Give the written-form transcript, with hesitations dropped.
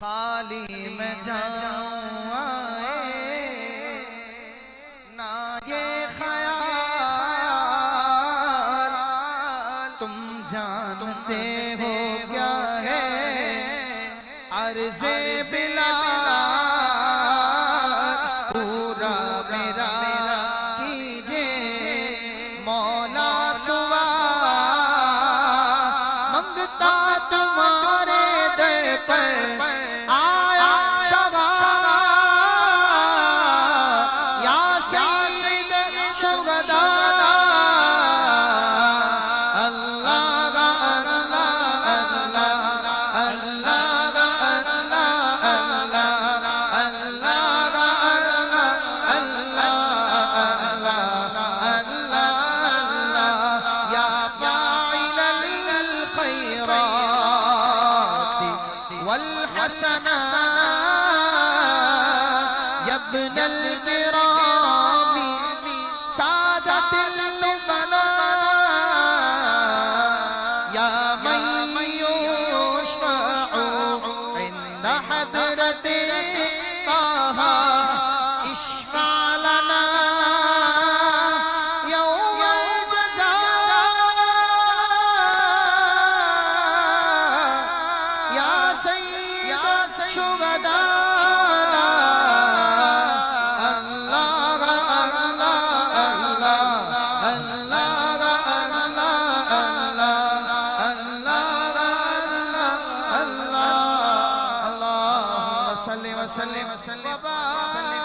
खाली मैं जाऊं आए ना ये ख्याल, तुम जानते हो क्या है अर्ज़े बिलाल। पूरा मेरा कीजिए मौला सवाल, मंगता तुम्हारे दर पर आया शगाल। या सैयद शुहदा अल्लाह अल्लाह अल्लाह अल्लाह अल्लाह अल्लाह या फाइलल खैरात वल हसनात यब्नल किरामी सादतिल फना या मन युशफअ इंद हदरते ताहा इश्फा लना यौमल जज़ा। या सय्यद शुहदा सल्ले वसल्लिम